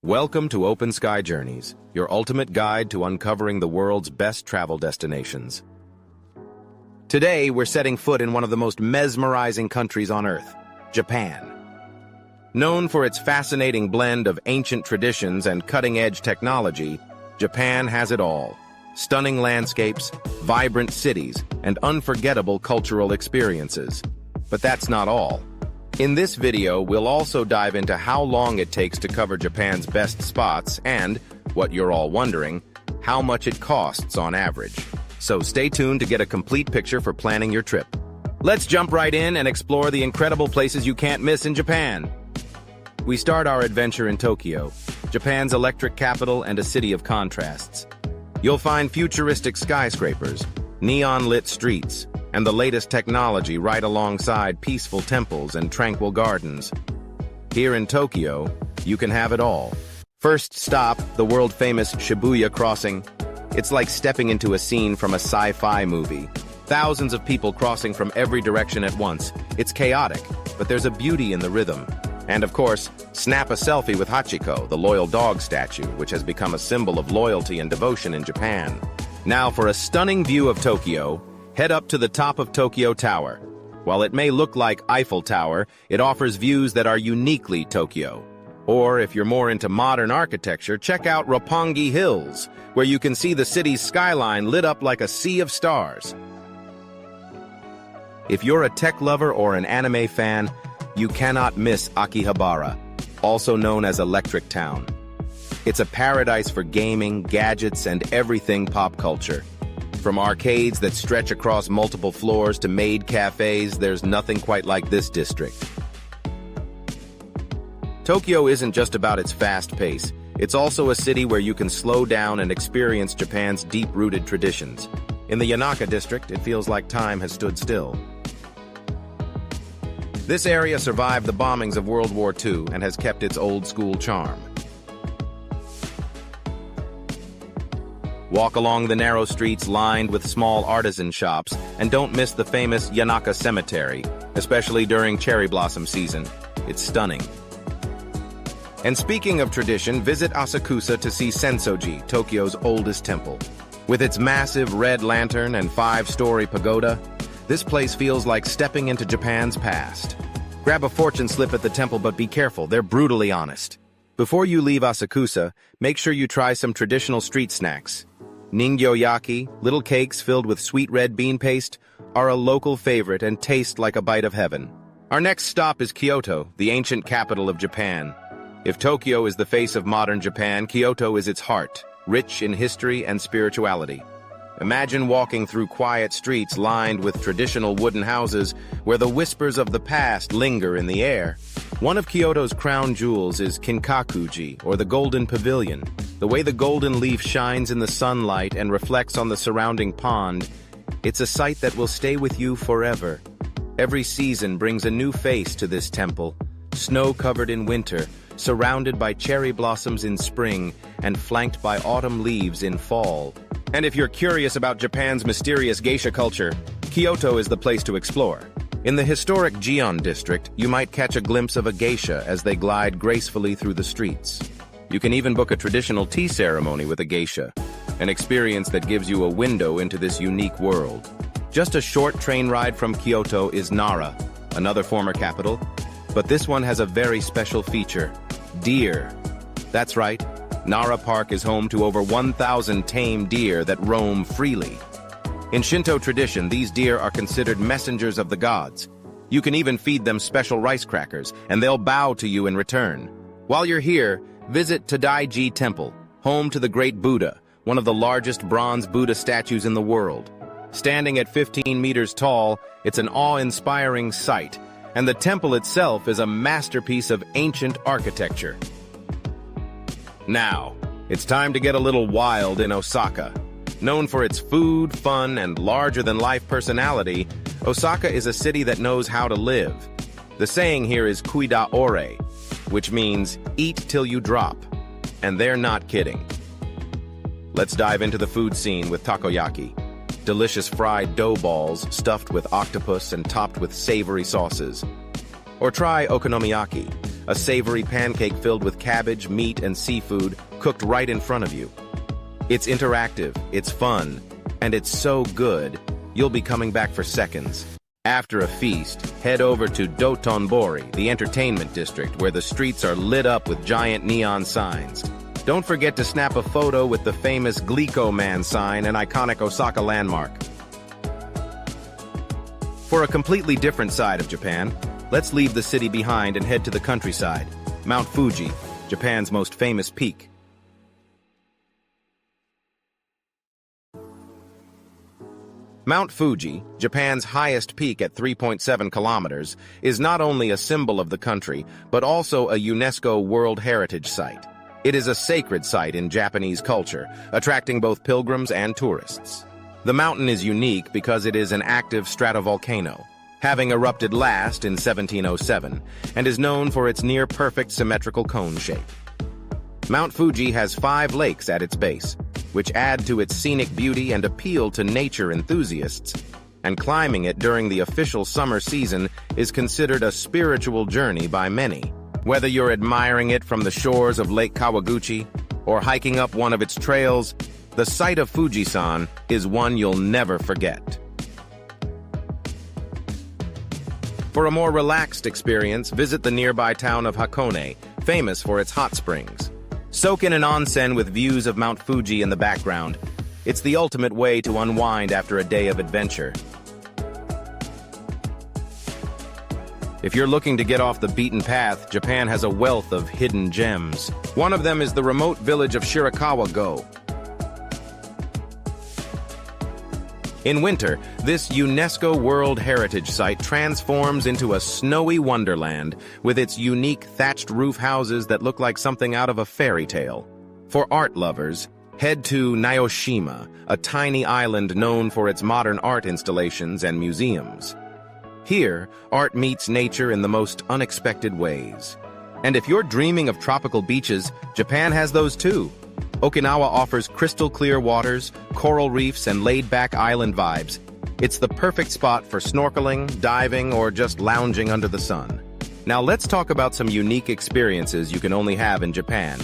Welcome to Open Sky Journeys, your ultimate guide to uncovering the world's best travel destinations. Today, we're setting foot in one of the most mesmerizing countries on Earth, Japan. Known for its fascinating blend of ancient traditions and cutting-edge technology, Japan has it all. Stunning landscapes, vibrant cities, and unforgettable cultural experiences. But that's not all. In this video, we'll also dive into how long it takes to cover Japan's best spots and, what you're all wondering, how much it costs on average. So stay tuned to get a complete picture for planning your trip. Let's jump right in and explore the incredible places you can't miss in Japan. We start our adventure in Tokyo, Japan's electric capital and a city of contrasts. You'll find futuristic skyscrapers, neon-lit streets, and the latest technology right alongside peaceful temples and tranquil gardens. Here in Tokyo, you can have it all. First stop, the world-famous Shibuya crossing. It's like stepping into a scene from a sci-fi movie. Thousands of people crossing from every direction at once. It's chaotic, but there's a beauty in the rhythm. And of course, snap a selfie with Hachiko, the loyal dog statue, which has become a symbol of loyalty and devotion in Japan. Now for a stunning view of Tokyo, head up to the top of Tokyo Tower. While it may look like Eiffel Tower, it offers views that are uniquely Tokyo. Or if you're more into modern architecture, check out Roppongi Hills, where you can see the city's skyline lit up like a sea of stars. If you're a tech lover or an anime fan, you cannot miss Akihabara, also known as Electric Town. It's a paradise for gaming, gadgets, and everything pop culture. From arcades that stretch across multiple floors to maid cafes, there's nothing quite like this district. Tokyo isn't just about its fast pace. It's also a city where you can slow down and experience Japan's deep-rooted traditions. In the Yanaka district, it feels like time has stood still. This area survived the bombings of World War II and has kept its old-school charm. Walk along the narrow streets lined with small artisan shops, and don't miss the famous Yanaka Cemetery, especially during cherry blossom season. It's stunning. And speaking of tradition, visit Asakusa to see Sensoji, Tokyo's oldest temple. With its massive red lantern and 5-story pagoda, this place feels like stepping into Japan's past. Grab a fortune slip at the temple, but be careful, they're brutally honest. Before you leave Asakusa, make sure you try some traditional street snacks. Ningyo-yaki, little cakes filled with sweet red bean paste, are a local favorite and taste like a bite of heaven. Our next stop is Kyoto, the ancient capital of Japan. If Tokyo is the face of modern Japan, Kyoto is its heart, rich in history and spirituality. Imagine walking through quiet streets lined with traditional wooden houses where the whispers of the past linger in the air. One of Kyoto's crown jewels is Kinkakuji, or the Golden Pavilion. The way the golden leaf shines in the sunlight and reflects on the surrounding pond, it's a sight that will stay with you forever. Every season brings a new face to this temple, snow-covered in winter, surrounded by cherry blossoms in spring, and flanked by autumn leaves in fall. And if you're curious about Japan's mysterious geisha culture, Kyoto is the place to explore. In the historic Gion district, you might catch a glimpse of a geisha as they glide gracefully through the streets. You can even book a traditional tea ceremony with a geisha, an experience that gives you a window into this unique world. Just a short train ride from Kyoto is Nara, another former capital, but this one has a very special feature: deer. That's right, Nara Park is home to over 1,000 tame deer that roam freely. In Shinto tradition, these deer are considered messengers of the gods. You can even feed them special rice crackers, and they'll bow to you in return. While you're here, visit Todaiji Temple, home to the Great Buddha, one of the largest bronze Buddha statues in the world. Standing at 15 meters tall, it's an awe-inspiring sight, and the temple itself is a masterpiece of ancient architecture. Now, it's time to get a little wild in Osaka. Known for its food, fun, and larger-than-life personality, Osaka is a city that knows how to live. The saying here is "kuida ore," which means eat till you drop. And they're not kidding. Let's dive into the food scene with takoyaki. Delicious fried dough balls stuffed with octopus and topped with savory sauces. Or try okonomiyaki, a savory pancake filled with cabbage, meat, and seafood cooked right in front of you. It's interactive, it's fun, and it's so good, you'll be coming back for seconds. After a feast, head over to Dotonbori, the entertainment district, where the streets are lit up with giant neon signs. Don't forget to snap a photo with the famous Glico Man sign, an iconic Osaka landmark. For a completely different side of Japan, let's leave the city behind and head to the countryside, Mount Fuji, Japan's most famous peak. Mount Fuji, Japan's highest peak at 3.7 kilometers, is not only a symbol of the country, but also a UNESCO World Heritage Site. It is a sacred site in Japanese culture, attracting both pilgrims and tourists. The mountain is unique because it is an active stratovolcano, having erupted last in 1707, and is known for its near-perfect symmetrical cone shape. Mount Fuji has 5 lakes at its base, which add to its scenic beauty and appeal to nature enthusiasts, and climbing it during the official summer season is considered a spiritual journey by many. Whether you're admiring it from the shores of Lake Kawaguchi or hiking up one of its trails, the sight of Fujisan is one you'll never forget. For a more relaxed experience, visit the nearby town of Hakone, famous for its hot springs. Soak in an onsen with views of Mount Fuji in the background. It's the ultimate way to unwind after a day of adventure. If you're looking to get off the beaten path, Japan has a wealth of hidden gems. One of them is the remote village of Shirakawa-go. In winter, this UNESCO World Heritage Site transforms into a snowy wonderland with its unique thatched roof houses that look like something out of a fairy tale. For art lovers, head to Naoshima, a tiny island known for its modern art installations and museums. Here, art meets nature in the most unexpected ways. And if you're dreaming of tropical beaches, Japan has those too. Okinawa offers crystal-clear waters, coral reefs, and laid-back island vibes. It's the perfect spot for snorkeling, diving, or just lounging under the sun. Now let's talk about some unique experiences you can only have in Japan.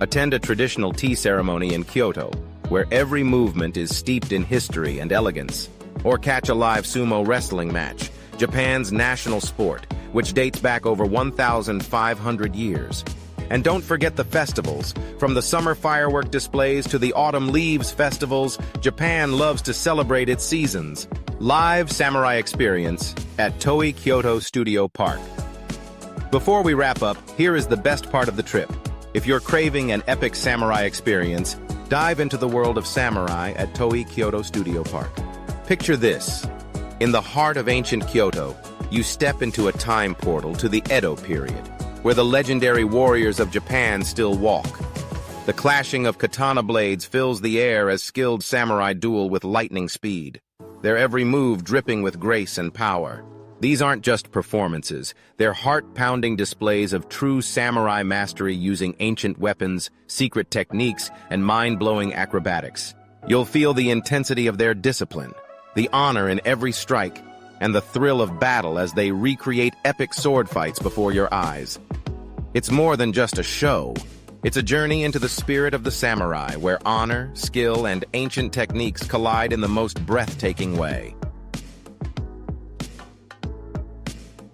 Attend a traditional tea ceremony in Kyoto, where every movement is steeped in history and elegance. Or catch a live sumo wrestling match, Japan's national sport, which dates back over 1,500 years. And don't forget the festivals. From the summer firework displays to the autumn leaves festivals, Japan loves to celebrate its seasons. Live samurai experience at Torii Kyoto Studio Park. Before we wrap up, here is the best part of the trip. If you're craving an epic samurai experience, dive into the world of samurai at Torii Kyoto Studio Park. Picture this. In the heart of ancient Kyoto, you step into a time portal to the Edo period, where the legendary warriors of Japan still walk. The clashing of katana blades fills the air as skilled samurai duel with lightning speed, their every move dripping with grace and power. These aren't just performances, they're heart-pounding displays of true samurai mastery using ancient weapons, secret techniques, and mind-blowing acrobatics. You'll feel the intensity of their discipline, the honor in every strike, and the thrill of battle as they recreate epic sword fights before your eyes. It's more than just a show. It's a journey into the spirit of the samurai, where honor, skill, and ancient techniques collide in the most breathtaking way.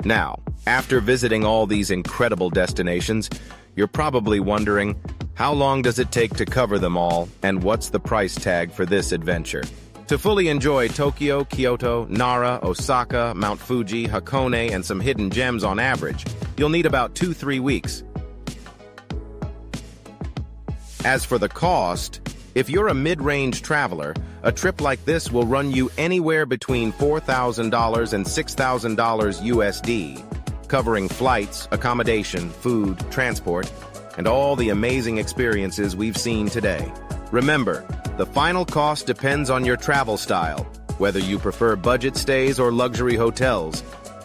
Now, after visiting all these incredible destinations, you're probably wondering, how long does it take to cover them all, and what's the price tag for this adventure? To fully enjoy Tokyo, Kyoto, Nara, Osaka, Mount Fuji, Hakone, and some hidden gems on average, you'll need about 2-3 weeks. As for the cost, if you're a mid-range traveler, a trip like this will run you anywhere between $4,000 and $6,000 USD, covering flights, accommodation, food, transport, and all the amazing experiences we've seen today. Remember, the final cost depends on your travel style, whether you prefer budget stays or luxury hotels,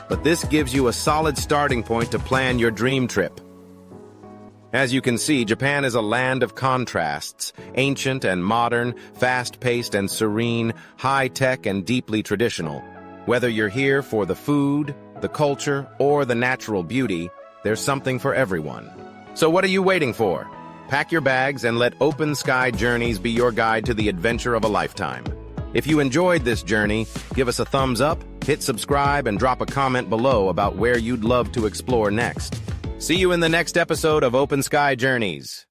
but this gives you a solid starting point to plan your dream trip. As you can see, Japan is a land of contrasts, ancient and modern, fast-paced and serene, high-tech and deeply traditional. Whether you're here for the food, the culture, or the natural beauty, There's something for everyone. So what are you waiting for? Pack your bags and let Open Sky Journeys be your guide to the adventure of a lifetime. If you enjoyed this journey, give us a thumbs up, hit subscribe, and drop a comment below about where you'd love to explore next. See you in the next episode of Open Sky Journeys.